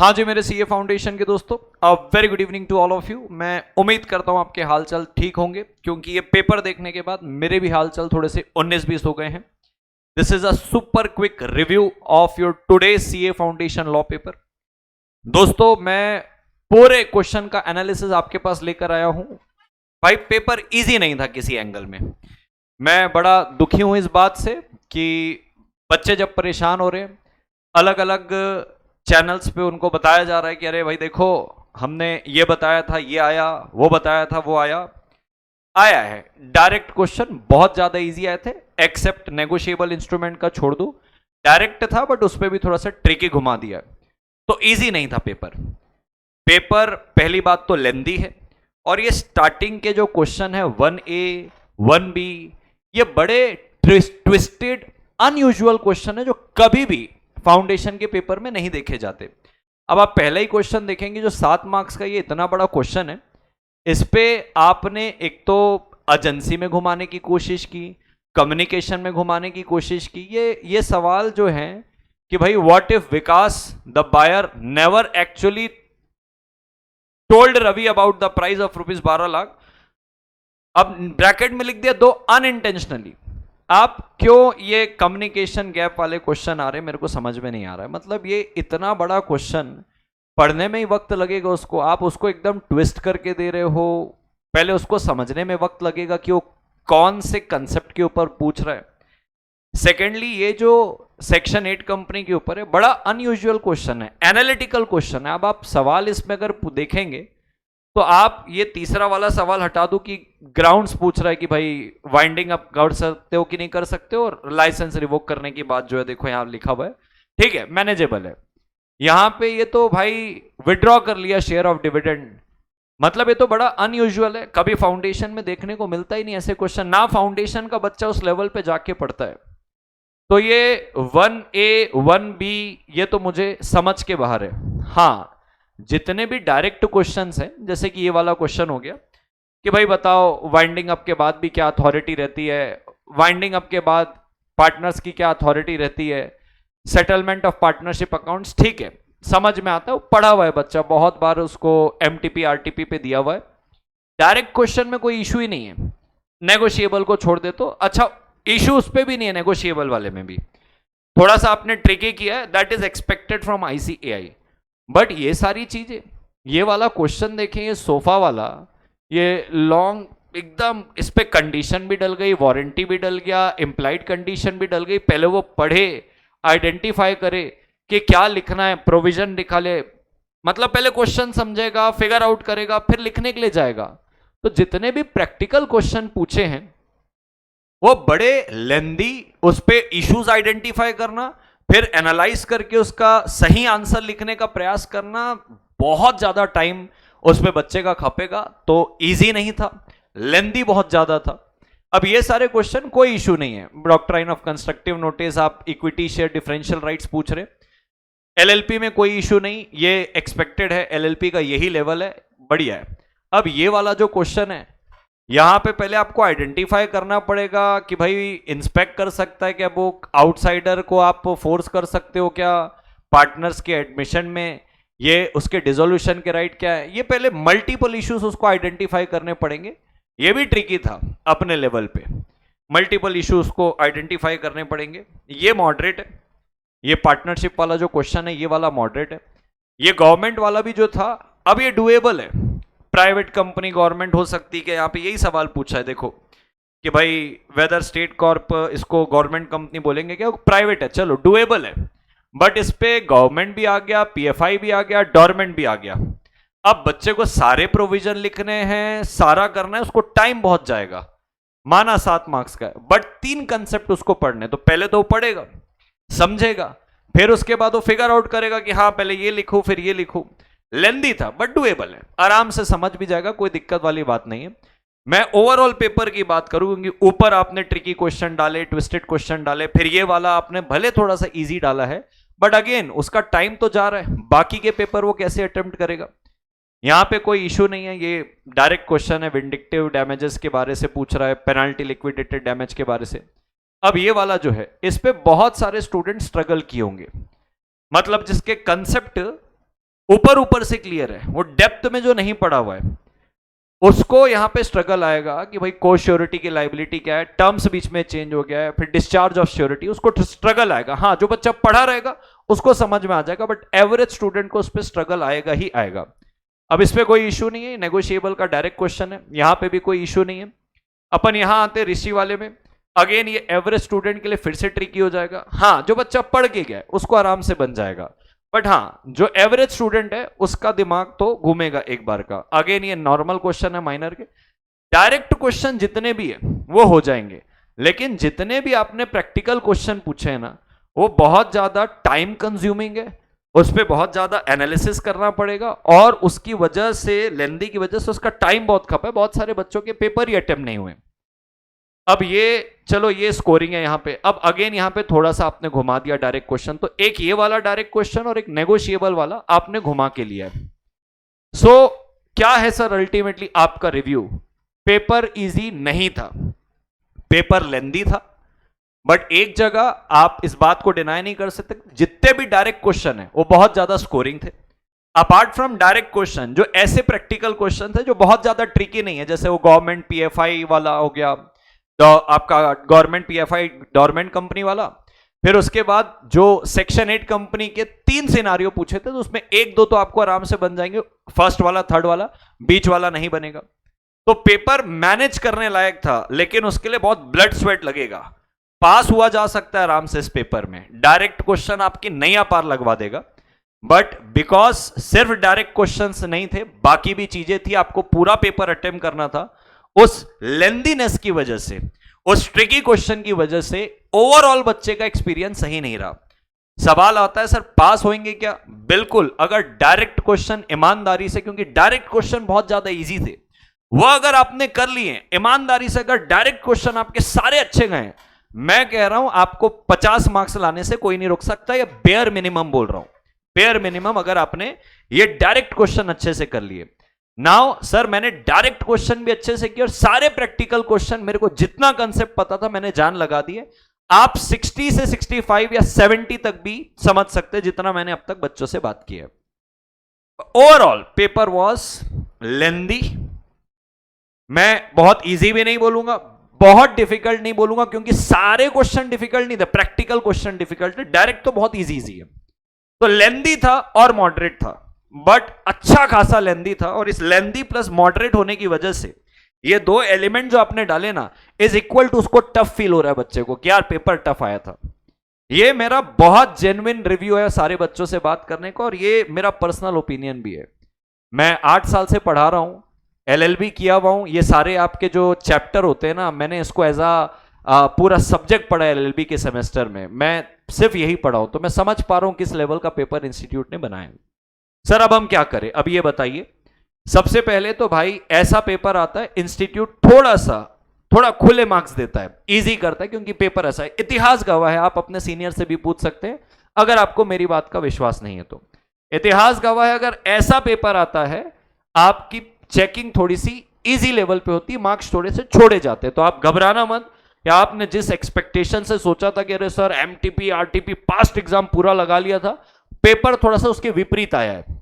हाँ जी मेरे CA foundation के दोस्तों, a very good evening to all of you. मैं उम्मीद करता हूँ आपके हालचाल ठीक होंगे, क्योंकि ये पेपर देखने के बाद मेरे भी हालचाल थोड़े से 19-20 हो गए हैं। This is a super quick review of your today CA foundation law paper. दोस्तों मैं पूरे क्वेश्चन का एनालिसिस आपके पास लेकर आया हूं। भाई पेपर इजी नहीं था किसी एंगल में। मैं बड़ा दुखी हूं इस बात से कि बच्चे जब परेशान हो रहे हैं, अलग अलग चैनल्स पे उनको बताया जा रहा है कि अरे भाई देखो हमने ये बताया था, ये आया, वो बताया था, वो आया। आया है डायरेक्ट क्वेश्चन, बहुत ज्यादा इजी आए थे, एक्सेप्ट नेगोशिएबल इंस्ट्रूमेंट का छोड़ दो। डायरेक्ट था बट उस पर भी थोड़ा सा ट्रिकी घुमा दिया, तो इजी नहीं था पेपर। पेपर पहली बात तो लेंदी है, और ये स्टार्टिंग के जो क्वेश्चन है 1A 1B, ये बड़े ट्विस्टेड अनयूजुअल क्वेश्चन है जो कभी भी फाउंडेशन के पेपर में नहीं देखे जाते। अब आप पहला ही क्वेश्चन देखेंगे जो 7 मार्क्स का, ये इतना बड़ा क्वेश्चन है, इस पे आपने एक तो एजेंसी में घुमाने की कोशिश की, कम्युनिकेशन में घुमाने की कोशिश की। ये सवाल जो है कि भाई what if Vikas the buyer never actually told Ravi about the price of ₹12 lakh, अब ब्रैकेट में लिख दिया दो अनइंटेंशनली। आप क्यों ये कम्युनिकेशन गैप वाले क्वेश्चन आ रहे हैं, मेरे को समझ में नहीं आ रहा है। मतलब ये इतना बड़ा क्वेश्चन, पढ़ने में ही वक्त लगेगा उसको, आप उसको एकदम ट्विस्ट करके दे रहे हो। पहले उसको समझने में वक्त लगेगा कि वो कौन से कंसेप्ट के ऊपर पूछ रहा है। सेकेंडली ये जो सेक्शन 8 कंपनी के ऊपर है, बड़ा अनयूजुअल क्वेश्चन है, एनालिटिकल क्वेश्चन है। अब आप सवाल इसमें अगर देखेंगे तो आप ये तीसरा वाला सवाल हटा दो कि ग्राउंड्स पूछ रहा है कि भाई वाइंडिंग अप कर सकते हो कि नहीं कर सकते हो, और लाइसेंस रिवोक करने की बात जो है देखो यहां लिखा हुआ है, ठीक है, मैनेजेबल है। यहां पे ये तो भाई विड्रॉ कर लिया शेयर ऑफ डिविडेंड। मतलब ये तो बड़ा अनयूजुअल है, कभी फाउंडेशन में देखने को मिलता ही नहीं ऐसे क्वेश्चन, ना फाउंडेशन का बच्चा उस लेवल पे जाके पढ़ता है। तो ये 1A 1B ये तो मुझे समझ के बाहर है। हाँ, जितने भी डायरेक्ट क्वेश्चंस हैं, जैसे कि ये वाला क्वेश्चन हो गया कि भाई बताओ वाइंडिंग अप के बाद भी क्या अथॉरिटी रहती है, वाइंडिंग अप के बाद पार्टनर्स की क्या अथॉरिटी रहती है, सेटलमेंट ऑफ पार्टनरशिप अकाउंट्स, ठीक है, समझ में आता है, वो पढ़ा हुआ है बच्चा, बहुत बार उसको MTP RTP पे दिया हुआ है। डायरेक्ट क्वेश्चन में कोई इशू ही नहीं है। नेगोशिएबल को छोड़ दे तो अच्छा, इशू उस पर भी नहीं है, नेगोशिएबल वाले में भी थोड़ा सा आपने ट्रिकी किया है, that is expected from ICAI। But ये सारी चीजें, ये वाला क्वेश्चन देखें, ये सोफा वाला, ये लॉन्ग एकदम, इस पे कंडीशन भी डल गई, वारंटी भी डल गया, इंप्लाइड कंडीशन भी डल गई। पहले वो पढ़े, आइडेंटिफाई करे कि क्या लिखना है, प्रोविजन लिखा ले, मतलब पहले क्वेश्चन समझेगा, फिगर आउट करेगा, फिर लिखने के लिए जाएगा। तो जितने भी प्रैक्टिकल क्वेश्चन पूछे हैं वो बड़े लेंदी, उस पे इश्यूज आइडेंटिफाई करना, फिर एनालाइज करके उसका सही आंसर लिखने का प्रयास करना, बहुत ज्यादा टाइम उस पे बच्चे का खपेगा। तो इजी नहीं था, लेंदी बहुत ज्यादा था। अब ये सारे क्वेश्चन कोई इशू नहीं है, डॉक्ट्राइन ऑफ कंस्ट्रक्टिव नोटिस, आप इक्विटी शेयर डिफरेंशियल राइट्स पूछ रहे, LLP में कोई इशू नहीं, ये एक्सपेक्टेड है, LLP का यही लेवल है, बढ़िया है। अब ये वाला जो क्वेश्चन है, यहां पे पहले आपको आइडेंटिफाई करना पड़ेगा कि भाई इंस्पेक्ट कर सकता है क्या बुक, आउटसाइडर को आप फोर्स कर सकते हो क्या, पार्टनर्स के एडमिशन में ये उसके डिसोल्यूशन के राइट क्या है, ये पहले मल्टीपल इश्यूज उसको आइडेंटिफाई करने पड़ेंगे। ये भी ट्रिकी था अपने लेवल पे, मल्टीपल इश्यूज को आइडेंटिफाई करने पड़ेंगे। ये मॉडरेट है, ये पार्टनरशिप वाला जो क्वेश्चन है ये वाला मॉडरेट है। ये गवर्नमेंट वाला भी जो था, अब ये डुएबल है, प्राइवेट कंपनी गवर्नमेंट हो सकती है, यहाँ पे यही सवाल पूछा है देखो कि भाई वेदर स्टेट कॉर्प इसको गवर्नमेंट कंपनी बोलेंगे क्या, प्राइवेट है, चलो डुएबल है। बट इस पे गवर्नमेंट भी आ गया, PFI भी आ गया, डोरमेंट भी आ गया। अब बच्चे को सारे प्रोविजन लिखने हैं, सारा करना है, उसको टाइम बहुत जाएगा। माना 7 मार्क्स का है, बट 3 कंसेप्ट उसको पढ़ने, तो पहले तो वो पढ़ेगा, समझेगा, फिर उसके बाद वो फिगर आउट करेगा कि हाँ पहले ये लिखूं फिर ये लिखूं। लेंदी था बट डुएबल है, आराम से समझ भी जाएगा, कोई दिक्कत वाली बात नहीं है। मैं ओवरऑल पेपर की बात करूं, क्योंकि ऊपर आपने ट्रिकी क्वेश्चन डाले, ट्विस्टेड क्वेश्चन डाले, फिर ये वाला आपने भले थोड़ा सा इजी डाला है, बट अगेन उसका टाइम तो जा रहा है, बाकी के पेपर वो कैसे अटेम्प्ट करेगा। यहां पे कोई इशू नहीं है, ये डायरेक्ट क्वेश्चन है, विंडिक्टिव डैमेजेस के बारे से पूछ रहा है, पेनाल्टी लिक्विडेटेड डैमेज के बारे से। अब ये वाला जो है, इस पे बहुत सारे स्टूडेंट स्ट्रगल किए होंगे, मतलब जिसके कंसेप्ट ऊपर ऊपर से क्लियर है, वो डेप्थ में जो नहीं पढ़ा हुआ है उसको यहां पे स्ट्रगल आएगा कि भाई कोस्ट श्योरिटी की लाइबिलिटी क्या है, टर्म्स बीच में चेंज हो गया है, फिर डिस्चार्ज ऑफ श्योरिटी, उसको स्ट्रगल आएगा। हाँ, जो बच्चा पढ़ा रहेगा उसको समझ में आ जाएगा, बट एवरेज स्टूडेंट को उस पर स्ट्रगल आएगा ही आएगा। अब इस पर कोई इशू नहीं है, नेगोशिएबल का डायरेक्ट क्वेश्चन है, यहां पे भी कोई इशू नहीं है। अपन यहां आते ऋषि वाले में, अगेन ये एवरेज स्टूडेंट के लिए फिर से ट्रिकी हो जाएगा। हाँ, जो बच्चा पढ़ के गया उसको आराम से बन जाएगा, बट हाँ जो एवरेज स्टूडेंट है उसका दिमाग तो घूमेगा एक बार का। अगेन ये नॉर्मल क्वेश्चन है माइनर के, डायरेक्ट क्वेश्चन जितने भी है वो हो जाएंगे, लेकिन जितने भी आपने प्रैक्टिकल क्वेश्चन पूछे हैं ना वो बहुत ज्यादा टाइम कंज्यूमिंग है, उस पर बहुत ज्यादा एनालिसिस करना पड़ेगा, और उसकी वजह से लेंदी की वजह से उसका टाइम बहुत खपा है। बहुत सारे बच्चों के पेपर ही अटेम्प्ट नहीं हुए। अब ये चलो ये स्कोरिंग है यहां पे। अब अगेन यहां पे थोड़ा सा आपने घुमा दिया डायरेक्ट क्वेश्चन, तो एक ये वाला डायरेक्ट क्वेश्चन और एक नेगोशिएबल वाला आपने घुमा के लिया है। सो क्या है सर अल्टीमेटली आपका रिव्यू? पेपर इजी नहीं था, पेपर लेंदी था, बट एक जगह आप इस बात को डिनाई नहीं कर सकते, जितने भी डायरेक्ट क्वेश्चन है वो बहुत ज्यादा स्कोरिंग थे। अपार्ट फ्रॉम डायरेक्ट क्वेश्चन जो ऐसे प्रैक्टिकल क्वेश्चन थे जो बहुत ज्यादा ट्रिकी नहीं है, जैसे वो गवर्नमेंट पीएफआई वाला हो गया, तो आपका गवर्नमेंट पीएफआई गवर्नमेंट कंपनी वाला, फिर उसके बाद जो सेक्शन 8 कंपनी के 3 सिनारियो पूछे थे, तो उसमें एक दो तो आपको आराम से बन जाएंगे, फर्स्ट वाला, थर्ड वाला, बीच वाला नहीं बनेगा। तो पेपर मैनेज करने लायक था, लेकिन उसके लिए बहुत ब्लड स्वेट लगेगा। पास हुआ जा सकता है आराम से इस पेपर में, डायरेक्ट क्वेश्चन आपकी नैया पार लगवा देगा, बट बिकॉज सिर्फ डायरेक्ट क्वेश्चंस नहीं थे, बाकी भी चीजें थी, आपको पूरा पेपर अटेम्प्ट करना था, उस लेंदीनेस की वजह से, उस ट्रिकी क्वेश्चन की वजह से ओवरऑल बच्चे का एक्सपीरियंस सही नहीं रहा। सवाल आता है सर पास होंगे क्या? बिल्कुल, अगर डायरेक्ट क्वेश्चन ईमानदारी से, क्योंकि डायरेक्ट क्वेश्चन बहुत ज्यादा इजी थे, वो अगर आपने कर लिए ईमानदारी से, अगर डायरेक्ट क्वेश्चन आपके सारे अच्छे गए, मैं कह रहा हूं आपको 50 मार्क्स लाने से कोई नहीं रोक सकता। ये बेयर मिनिमम बोल रहा हूं, बेयर मिनिमम, अगर आपने ये डायरेक्ट क्वेश्चन अच्छे से कर लिए। नाउ सर मैंने डायरेक्ट क्वेश्चन भी अच्छे से किया और सारे प्रैक्टिकल क्वेश्चन मेरे को जितना कंसेप्ट पता था मैंने जान लगा दिए। आप 60 से 65 या 70 तक भी समझ सकते, जितना मैंने अब तक बच्चों से बात की है। ओवरऑल पेपर वॉज लेंदी। मैं बहुत इजी भी नहीं बोलूंगा, बहुत डिफिकल्ट नहीं बोलूंगा, क्योंकि सारे क्वेश्चन डिफिकल्ट नहीं थे, प्रैक्टिकल क्वेश्चन डिफिकल्ट थे, डायरेक्ट तो बहुत इजी है। तो लेंदी था और मॉडरेट था, बट अच्छा खासा लेंदी था, और इस लेंदी प्लस मॉडरेट होने की वजह से ये दो एलिमेंट जो आपने डाले ना इज इक्वल टू, उसको टफ फील हो रहा है बच्चे को कि यार पेपर टफ आया था। ये मेरा बहुत जेन्युइन रिव्यू है सारे बच्चों से बात करने का, और ये मेरा पर्सनल ओपिनियन भी है। मैं 8 साल से पढ़ा रहा हूं, एलएलबी किया हुआ हूं, ये सारे आपके जो चैप्टर होते हैं ना, मैंने इसको एज आ पूरा सब्जेक्ट पढ़ा है एलएलबी के सेमेस्टर में, मैं सिर्फ यही पढ़ा हूं, तो मैं समझ पा रहा हूं किस लेवल का पेपर इंस्टीट्यूट ने बनाया। सर अब हम क्या करें? अब ये बताइए। सबसे पहले तो भाई ऐसा पेपर आता है, इंस्टीट्यूट थोड़ा खुले मार्क्स देता है, इजी करता है, क्योंकि पेपर ऐसा है। इतिहास गवाह है, आप अपने सीनियर से भी पूछ सकते हैं अगर आपको मेरी बात का विश्वास नहीं है तो। इतिहास गवाह है, अगर ऐसा पेपर आता है आपकी चेकिंग थोड़ी सी इजी लेवल पे होती है, मार्क्स थोड़े से छोड़े जाते हैं, तो आप घबराना मत। या आपने जिस एक्सपेक्टेशन से सोचा था कि अरे sir MTP RTP past exam पूरा लगा लिया था, पेपर थोड़ा सा उसके विपरीत आया है।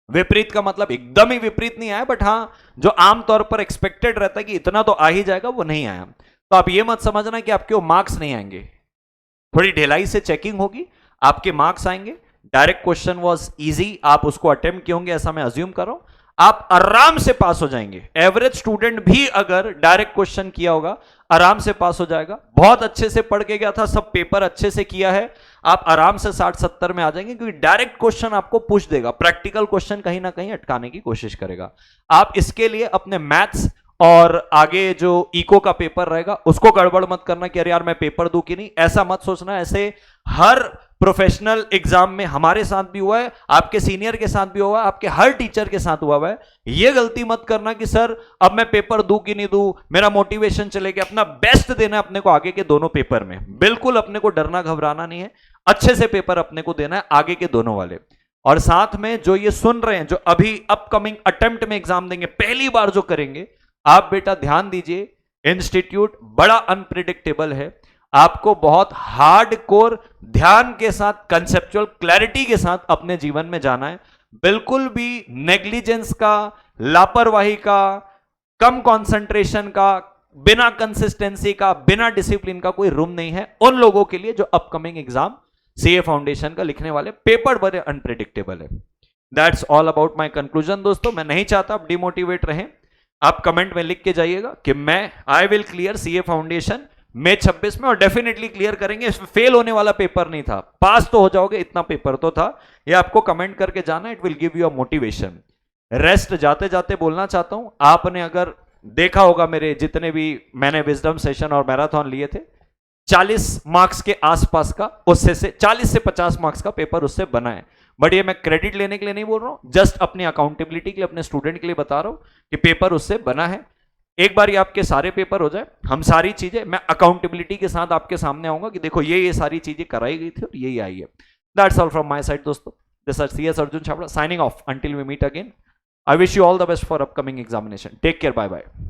विपरीत का मतलब एकदम ही विपरीत नहीं आया, बट हाँ जो आमतौर पर एक्सपेक्टेड रहता है कि इतना तो आ ही जाएगा, वो नहीं आया। तो आप ये मत समझना कि आपके वो मार्क्स नहीं आएंगे, थोड़ी ढिलाई से चेकिंग होगी, आपके मार्क्स आएंगे। डायरेक्ट क्वेश्चन वाज इजी, आप उसको अटेम्प्ट किए होंगे ऐसा मैं अज्यूम कर रहा हूं, आप आराम से पास हो जाएंगे। एवरेज स्टूडेंट भी अगर डायरेक्ट क्वेश्चन किया होगा आराम से पास हो जाएगा। बहुत अच्छे से पढ़ के गया था, सब पेपर अच्छे से किया है, आप आराम से 60-70 में आ जाएंगे, क्योंकि डायरेक्ट क्वेश्चन आपको पुश देगा, प्रैक्टिकल क्वेश्चन कहीं ना कहीं अटकाने की कोशिश करेगा। आप इसके लिए अपने मैथ्स और आगे जो इको का पेपर रहेगा उसको गड़बड़ मत करना कि अरे यार मैं पेपर दूं कि नहीं, ऐसा मत सोचना। ऐसे हर प्रोफेशनल एग्जाम में हमारे साथ भी हुआ है, आपके सीनियर के साथ भी हुआ है, आपके हर टीचर के साथ हुआ है। यह गलती मत करना कि सर अब मैं पेपर दूं कि नहीं दूं, मेरा मोटिवेशन चलेगा। अपना बेस्ट देना है अपने को आगे के दोनों पेपर में, बिल्कुल अपने को डरना घबराना नहीं है, अच्छे से पेपर अपने को देना है आगे के दोनों वाले। और साथ में जो ये सुन रहे हैं, जो अभी अपकमिंग अटेम्प्ट में एग्जाम देंगे, पहली बार जो करेंगे, आप बेटा ध्यान दीजिए, इंस्टीट्यूट बड़ा अनप्रिडिक्टेबल है, आपको बहुत हार्ड कोर ध्यान के साथ, कंसेप्चुअल क्लैरिटी के साथ अपने जीवन में जाना है। बिल्कुल भी नेग्लिजेंस का, लापरवाही का, कम कंसंट्रेशन का, बिना कंसिस्टेंसी का, बिना डिसिप्लिन का कोई रूम नहीं है उन लोगों के लिए जो अपकमिंग एग्जाम सीए फाउंडेशन का लिखने वाले। पेपर बड़े अनप्रेडिक्टेबल है। That's all about my conclusion दोस्तों। मैं नहीं चाहता आप डिमोटिवेट रहें। आप कमेंट में लिख के जाइएगा कि I will clear CA foundation May 26 में, और डेफिनेटली क्लियर करेंगे। इसमें फेल होने वाला पेपर नहीं था, पास तो हो जाओगे इतना पेपर तो था। ये आपको कमेंट करके जाना, it will give you a motivation. Rest जाते जाते बोलना चाहता हूं, आपने अगर देखा होगा मेरे जितने भी मैंने विजडम सेशन और मैराथन लिए थे, 40 मार्क्स के आसपास का, उससे से 40 से 50 मार्क्स का पेपर उससे बना है। बट ये मैं क्रेडिट लेने के लिए नहीं बोल रहा हूं, जस्ट अपनी अकाउंटेबिलिटी के लिए, अपने स्टूडेंट के लिए बता रहा हूं कि पेपर उससे बना है। एक बार ये आपके सारे पेपर हो जाए, हम सारी चीजें, मैं अकाउंटेबिलिटी के साथ आपके सामने आऊंगा कि देखो ये सारी चीजें कराई गई थी और यही आई है। That's all from my side दोस्तों। This is CS Arjun Chhabra signing off until we meet again. I wish you all the best for upcoming examination. Take care. Bye bye.